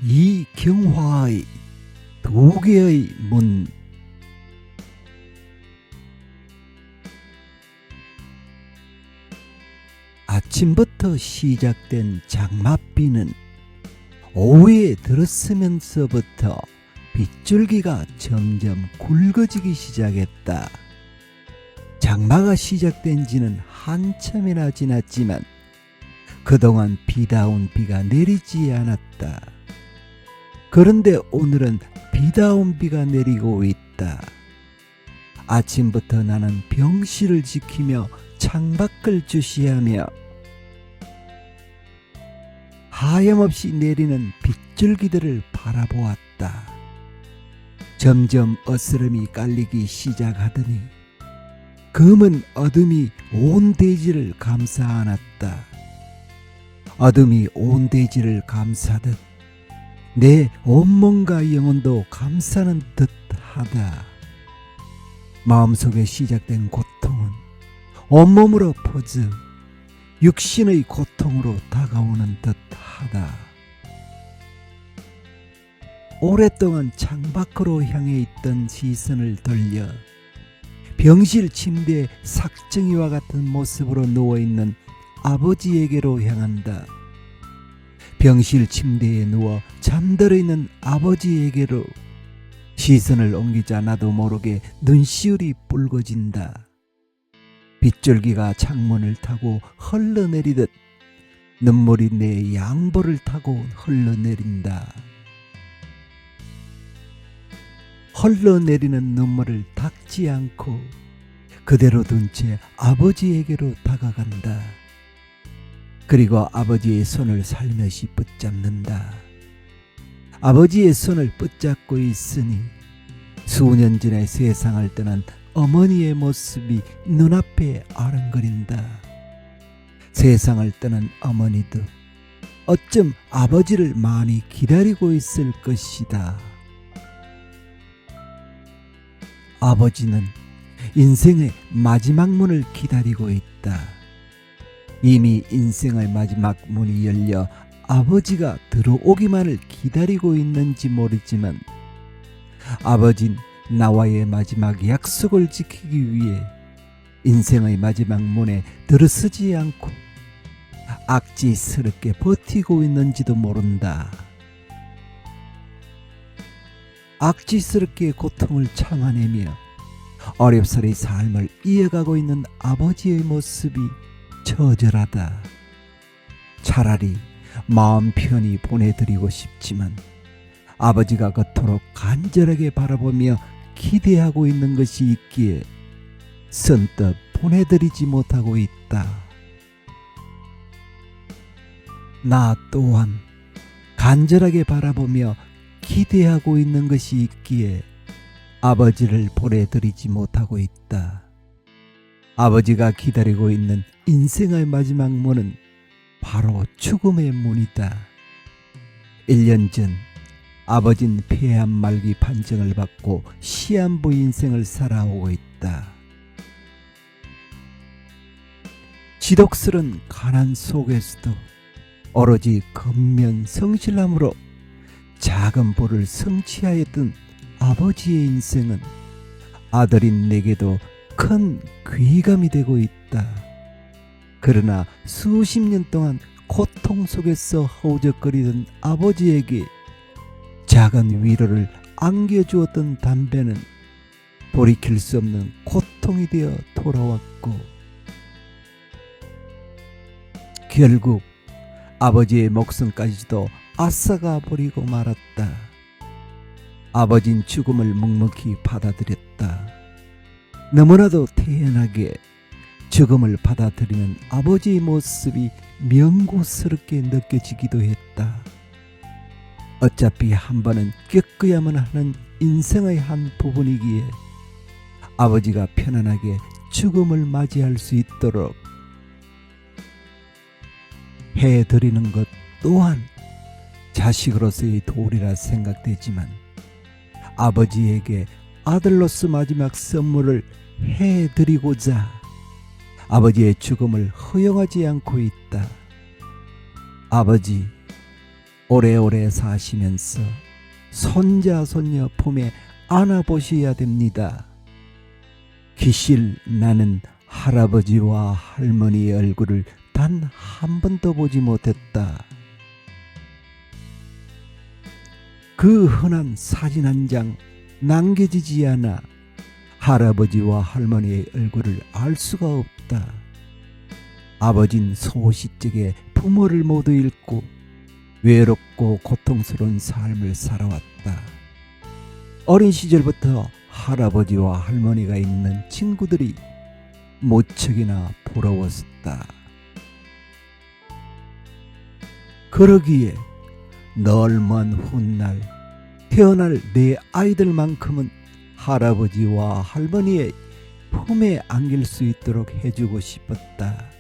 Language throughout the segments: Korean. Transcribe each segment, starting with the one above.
이경화의 두 개의 문. 아침부터 시작된 장맛비는 오후에 들었으면서부터 빗줄기가 점점 굵어지기 시작했다. 장마가 시작된 지는 한참이나 지났지만 그동안 비다운 비가 내리지 않았다. 그런데 오늘은 비다운 비가 내리고 있다. 아침부터 나는 병실을 지키며 창밖을 주시하며 하염없이 내리는 빗줄기들을 바라보았다. 점점 어스름이 깔리기 시작하더니 검은 어둠이 온 대지를 감싸 안았다. 어둠이 온 대지를 감싸듯 내 온몸과 영혼도 감싸는 듯하다. 마음속에 시작된 고통은 온몸으로 퍼져 육신의 고통으로 다가오는 듯하다. 오랫동안 창밖으로 향해 있던 시선을 돌려 병실 침대에 삭정이와 같은 모습으로 누워있는 아버지에게로 향한다. 병실 침대에 누워 잠들어 있는 아버지에게로 시선을 옮기자 나도 모르게 눈시울이 붉어진다. 빗줄기가 창문을 타고 흘러내리듯 눈물이 내 양볼을 타고 흘러내린다. 흘러내리는 눈물을 닦지 않고 그대로 둔 채 아버지에게로 다가간다. 그리고 아버지의 손을 살며시 붙잡는다. 아버지의 손을 붙잡고 있으니 수년 전에 세상을 떠난 어머니의 모습이 눈앞에 아른거린다. 세상을 떠난 어머니도 어쩜 아버지를 많이 기다리고 있을 것이다. 아버지는 인생의 마지막 문을 기다리고 있다. 이미 인생의 마지막 문이 열려 아버지가 들어오기만을 기다리고 있는지 모르지만 아버진 나와의 마지막 약속을 지키기 위해 인생의 마지막 문에 들어서지 않고 악지스럽게 버티고 있는지도 모른다. 악지스럽게 고통을 참아내며 어렵사리 삶을 이어가고 있는 아버지의 모습이 처절하다. 차라리 마음 편히 보내드리고 싶지만 아버지가 그토록 간절하게 바라보며 기대하고 있는 것이 있기에 선뜻 보내드리지 못하고 있다. 나 또한 간절하게 바라보며 기대하고 있는 것이 있기에 아버지를 보내드리지 못하고 있다. 아버지가 기다리고 있는 인생의 마지막 문은 바로 죽음의 문이다. 1년 전 아버진 폐암 말기 판정을 받고 시한부 인생을 살아오고 있다. 지독스런 가난 속에서도 오로지 근면 성실함으로 작은 부를 성취하였던 아버지의 인생은 아들인 내게도 큰 귀감이 되고 있다. 그러나 수십 년 동안 고통 속에서 허우적거리던 아버지에게 작은 위로를 안겨주었던 담배는 돌이킬 수 없는 고통이 되어 돌아왔고 결국 아버지의 목숨까지도 앗아가 버리고 말았다. 아버진 죽음을 묵묵히 받아들였다. 너무나도 태연하게 죽음을 받아들이는 아버지의 모습이 명고스럽게 느껴지기도 했다. 어차피 한 번은 겪어야만 하는 인생의 한 부분이기에 아버지가 편안하게 죽음을 맞이할 수 있도록 해드리는 것 또한 자식으로서의 도리라 생각되지만 아버지에게 아들로서 마지막 선물을 해드리고자 아버지의 죽음을 허용하지 않고 있다. 아버지, 오래오래 사시면서 손자 손녀 품에 안아보셔야 됩니다. 기실 나는 할아버지와 할머니의 얼굴을 단 한 번도 보지 못했다. 그 흔한 사진 한 장 남겨지지 않아 할아버지와 할머니의 얼굴을 알 수가 없다. 아버진 소시적에 부모를 모두 잃고 외롭고 고통스러운 삶을 살아왔다. 어린 시절부터 할아버지와 할머니가 있는 친구들이 무척이나 부러웠다. 그러기에 널먼 훗날 태어날 내 아이들만큼은 할아버지와 할머니의 품에 안길 수 있도록 해주고 싶었다.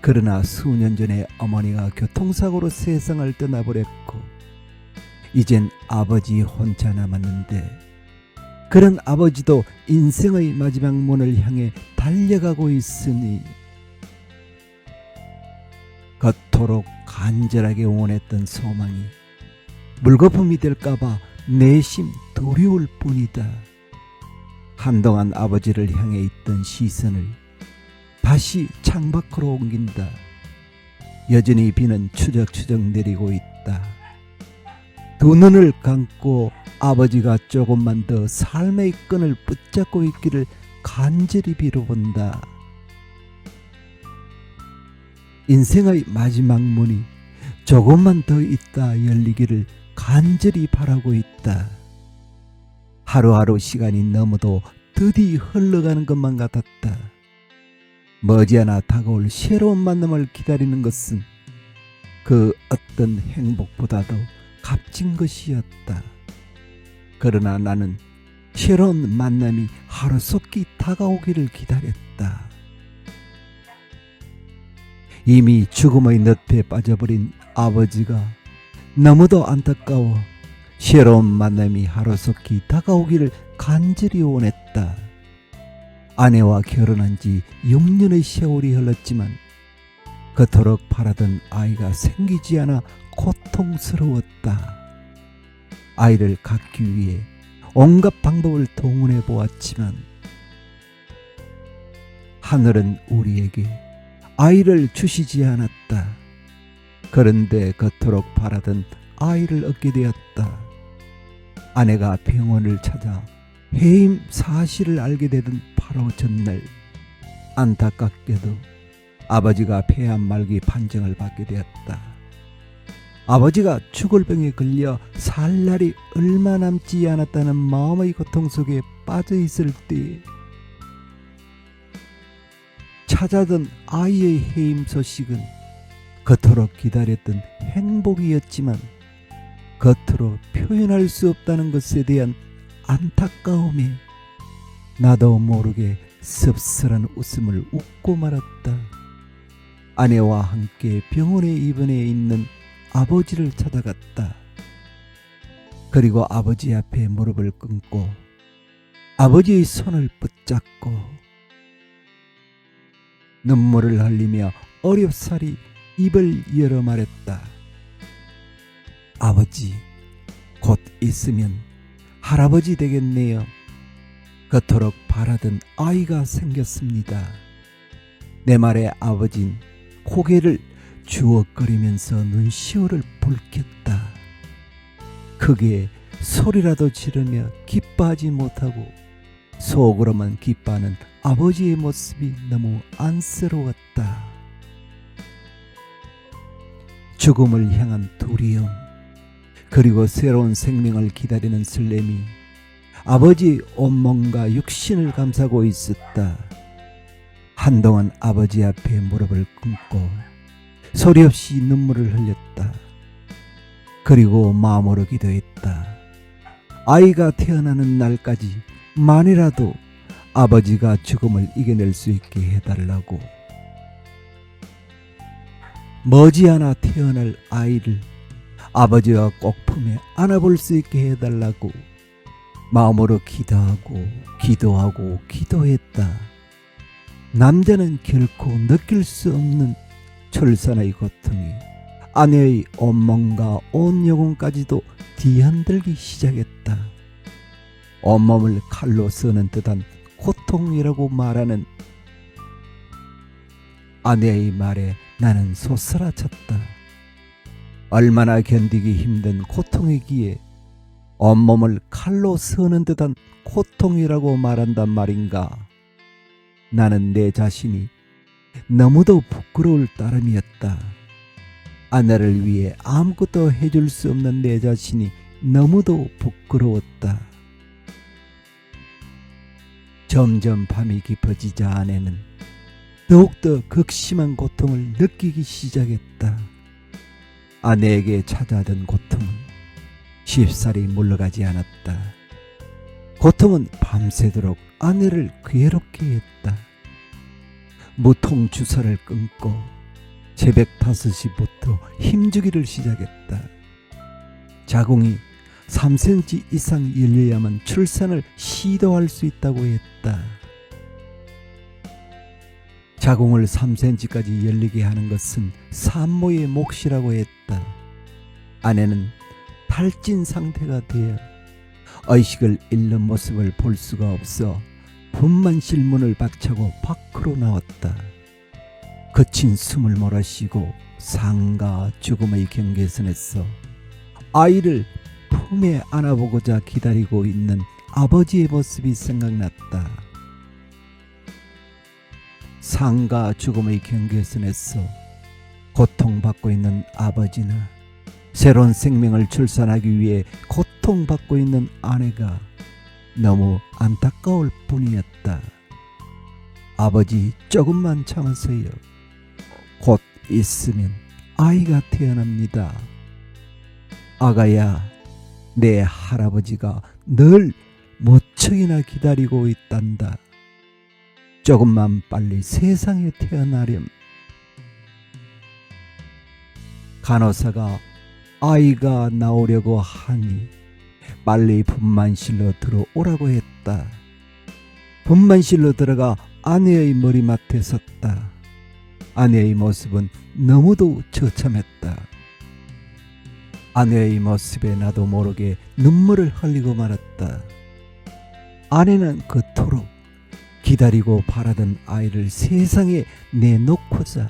그러나 수년 전에 어머니가 교통사고로 세상을 떠나버렸고 이젠 아버지 혼자 남았는데, 그런 아버지도 인생의 마지막 문을 향해 달려가고 있으니 그토록 간절하게 원했던 소망이 물거품이 될까봐 내심 두려울 뿐이다. 한동안 아버지를 향해 있던 시선을 다시 창밖으로 옮긴다. 여전히 비는 추적추적 내리고 있다. 두 눈을 감고 아버지가 조금만 더 삶의 끈을 붙잡고 있기를 간절히 빌어본다. 인생의 마지막 문이 조금만 더 있다 열리기를 간절히 바라고 있다. 하루하루 시간이 너무도 더디 흘러가는 것만 같았다. 머지않아 다가올 새로운 만남을 기다리는 것은 그 어떤 행복보다도 값진 것이었다. 그러나 나는 새로운 만남이 하루속히 다가오기를 기다렸다. 이미 죽음의 늪에 빠져버린 아버지가 너무도 안타까워 새로운 만남이 하루속히 다가오기를 간절히 원했다. 아내와 결혼한 지 6년의 세월이 흘렀지만 그토록 바라던 아이가 생기지 않아 고통스러웠다. 아이를 갖기 위해 온갖 방법을 동원해 보았지만 하늘은 우리에게 아이를 주시지 않았다. 그런데 그토록 바라던 아이를 얻게 되었다. 아내가 병원을 찾아 해임 사실을 알게 되던 바로 전날, 안타깝게도 아버지가 폐암 말기 판정을 받게 되었다. 아버지가 죽을 병에 걸려 살 날이 얼마 남지 않았다는 마음의 고통 속에 빠져 있을 때 찾아든 아이의 해임 소식은 그토록 기다렸던 행복이었지만 겉으로 표현할 수 없다는 것에 대한 안타까움에 나도 모르게 씁쓸한 웃음을 웃고 말았다. 아내와 함께 병원에 입원해 있는 아버지를 찾아갔다. 그리고 아버지 앞에 무릎을 꿇고 아버지의 손을 붙잡고 눈물을 흘리며 어렵사리 입을 열어 말했다. 아버지, 곧 있으면 할아버지 되겠네요. 그토록 바라던 아이가 생겼습니다. 내 말에 아버진 고개를 주워거리면서 눈시울을 붉혔다. 크게 소리라도 지르며 기뻐하지 못하고 속으로만 기뻐하는 아버지의 모습이 너무 안쓰러웠다. 죽음을 향한 두려움, 그리고 새로운 생명을 기다리는 설렘이 아버지의 온몸과 육신을 감싸고 있었다. 한동안 아버지 앞에 무릎을 꿇고 소리 없이 눈물을 흘렸다. 그리고 마음으로 기도했다. 아이가 태어나는 날까지 만이라도 아버지가 죽음을 이겨낼 수 있게 해달라고. 머지않아 태어날 아이를 아버지가 꼭 품에 안아볼 수 있게 해달라고 마음으로 기도하고 기도했다. 남자는 결코 느낄 수 없는 출산의 고통이 아내의 온몸과 온 영혼까지도 뒤흔들기 시작했다. 온몸을 칼로 쓰는 듯한 고통이라고 말하는 아내의 말에 나는 솟아쳤다. 얼마나 견디기 힘든 고통이기에 온몸을 칼로 쓰는 듯한 고통이라고 말한단 말인가. 나는 내 자신이 너무도 부끄러울 따름이었다. 아내를 위해 아무것도 해줄 수 없는 내 자신이 너무도 부끄러웠다. 점점 밤이 깊어지자 아내는 더욱더 극심한 고통을 느끼기 시작했다. 아내에게 찾아든 고통은 쉽사리 물러가지 않았다. 고통은 밤새도록 아내를 괴롭게 했다. 무통 주사를 끊고 새벽 5시부터 힘주기를 시작했다. 자궁이 3cm 이상 열려야만 출산을 시도할 수 있다고 했다. 자궁을 3cm까지 열리게 하는 것은 산모의 몫이라고 했다. 아내는 탈진 상태가 되어 의식을 잃는 모습을 볼 수가 없어 분만실 문을 박차고 밖으로 나왔다. 거친 숨을 몰아쉬고 삶과 죽음의 경계선에서 아이를 품에 안아보고자 기다리고 있는 아버지의 모습이 생각났다. 삶과 죽음의 경계선에서 고통받고 있는 아버지나 새로운 생명을 출산하기 위해 고통받고 있는 아내가 너무 안타까울 뿐이었다. 아버지, 조금만 참으세요. 곧 있으면 아이가 태어납니다. 아가야, 내 할아버지가 늘 무척이나 기다리고 있단다. 조금만 빨리 세상에 태어나렴. 간호사가 아이가 나오려고 하니 빨리 분만실로 들어오라고 했다. 분만실로 들어가 아내의 머리맡에 섰다. 아내의 모습은 너무도 처참했다. 아내의 모습에 나도 모르게 눈물을 흘리고 말았다. 아내는 그토록 기다리고 바라던 아이를 세상에 내놓고자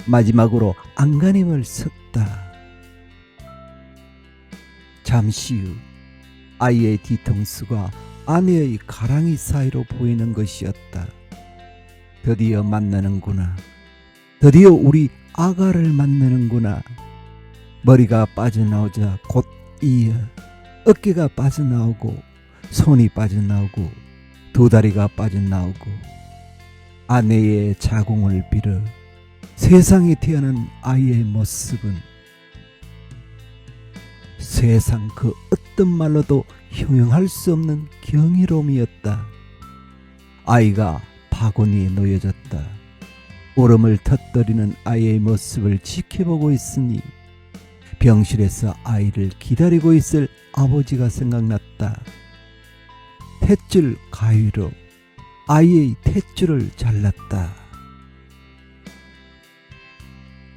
마지막으로 안간힘을 썼다. 잠시 후 아이의 뒤통수가 아내의 가랑이 사이로 보이는 것이었다. 드디어 만나는구나. 드디어 우리 아가를 만나는구나. 머리가 빠져나오자 곧 이어 어깨가 빠져나오고 손이 빠져나오고 두 다리가 빠져나오고 아내의 자궁을 빌어 세상에 태어난 아이의 모습은 세상 그 어떤 말로도 형용할 수 없는 경이로움이었다. 아이가 바구니에 놓여졌다. 울음을 터뜨리는 아이의 모습을 지켜보고 있으니 병실에서 아이를 기다리고 있을 아버지가 생각났다. 탯줄 가위로 아이의 탯줄을 잘랐다.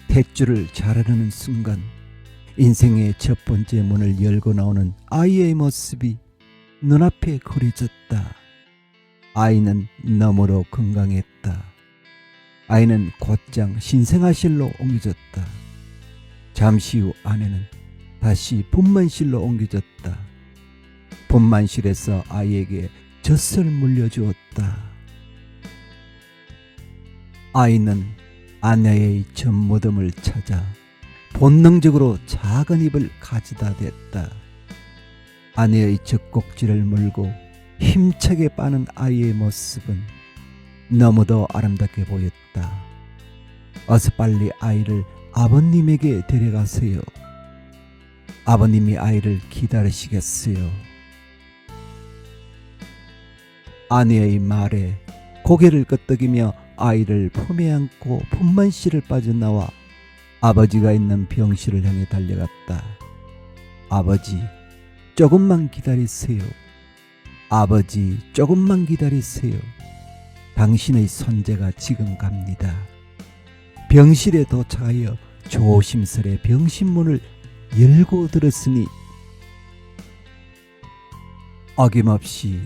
탯줄을 자르는 순간 인생의 첫 번째 문을 열고 나오는 아이의 모습이 눈앞에 그려졌다. 아이는 너무도 건강했다. 아이는 곧장 신생아실로 옮겨졌다. 잠시 후 아내는 다시 분만실로 옮겨졌다. 분만실에서 아이에게 젖을 물려주었다. 아이는 아내의 젖무덤을 찾아 본능적으로 작은 입을 가져다 댔다. 아내의 젖꼭지를 물고 힘차게 빠는 아이의 모습은 너무도 아름답게 보였다. 어서 빨리 아이를 아버님에게 데려가세요. 아버님이 아이를 기다리시겠어요. 아내의 말에 고개를 끄덕이며 아이를 품에 안고 분만실을 빠져나와 아버지가 있는 병실을 향해 달려갔다. 아버지, 조금만 기다리세요. 아버지, 조금만 기다리세요. 당신의 손자가 지금 갑니다. 병실에 도착하여 조심스레 병실문을 열고 들었으니 어김없이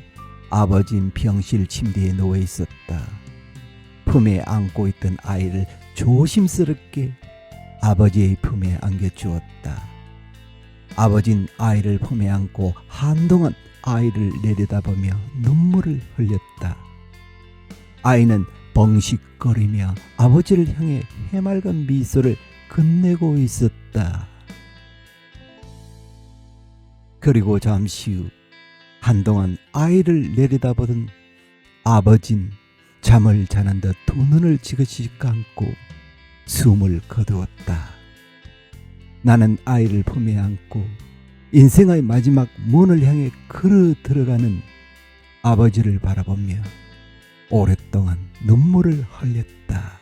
아버진 병실 침대에 누워 있었다. 품에 안고 있던 아이를 조심스럽게 아버지의 품에 안겨주었다. 아버진 아이를 품에 안고 한동안 아이를 내려다보며 눈물을 흘렸다. 아이는 벙식거리며 아버지를 향해 해맑은 미소를 건네고 있었다. 그리고 잠시 후 한동안 아이를 내려다보던 아버진 잠을 자는 듯 두 눈을 지그시 감고 숨을 거두었다. 나는 아이를 품에 안고 인생의 마지막 문을 향해 걸어 들어가는 아버지를 바라보며 오랫동안 눈물을 흘렸다.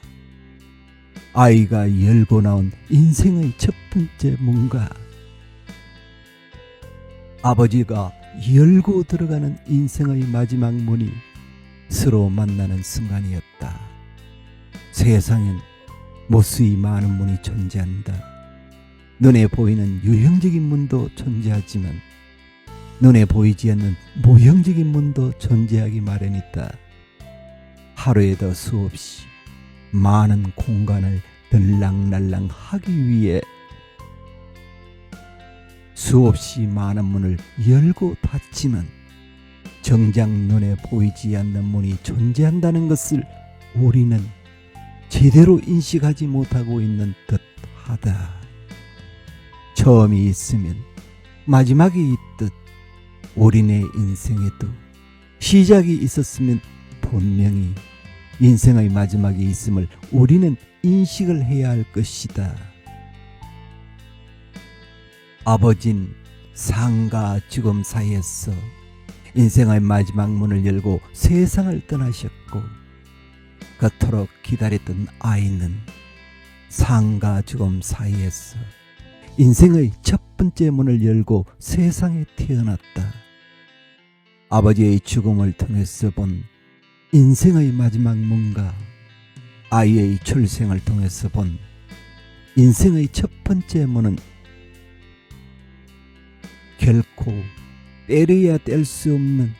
아이가 열고 나온 인생의 첫 번째 문과 아버지가 열고 들어가는 인생의 마지막 문이 서로 만나는 순간이었다. 세상엔 무수히 많은 문이 존재한다. 눈에 보이는 유형적인 문도 존재하지만 눈에 보이지 않는 무형적인 문도 존재하기 마련이다. 하루에도 수없이 많은 공간을 들락날락 하기 위해 수없이 많은 문을 열고 닫지만 정작 눈에 보이지 않는 문이 존재한다는 것을 우리는 제대로 인식하지 못하고 있는 듯하다. 처음이 있으면 마지막이 있듯 우리네 인생에도 시작이 있었으면 분명히 인생의 마지막이 있음을 우리는 인식을 해야 할 것이다. 아버진 삶과 죽음 사이에서 인생의 마지막 문을 열고 세상을 떠나셨고 그토록 기다렸던 아이는 삶과 죽음 사이에서 인생의 첫 번째 문을 열고 세상에 태어났다. 아버지의 죽음을 통해서 본 인생의 마지막 문과 아이의 출생을 통해서 본 인생의 첫 번째 문은 결코 떼려야 뗄 수 없는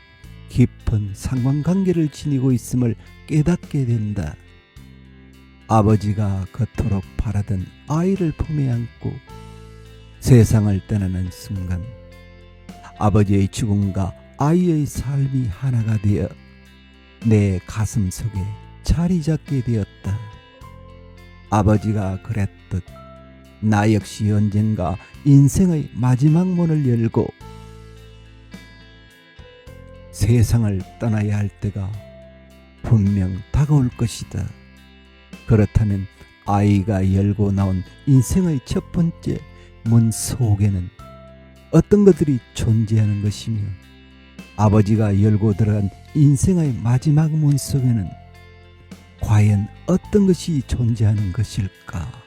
깊은 상관관계를 지니고 있음을 깨닫게 된다. 아버지가 그토록 바라던 아이를 품에 안고 세상을 떠나는 순간 아버지의 죽음과 아이의 삶이 하나가 되어 내 가슴 속에 자리 잡게 되었다. 아버지가 그랬듯 나 역시 언젠가 인생의 마지막 문을 열고 세상을 떠나야 할 때가 분명 다가올 것이다. 그렇다면 아이가 열고 나온 인생의 첫 번째 문 속에는 어떤 것들이 존재하는 것이며 아버지가 열고 들어간 인생의 마지막 문 속에는 과연 어떤 것이 존재하는 것일까?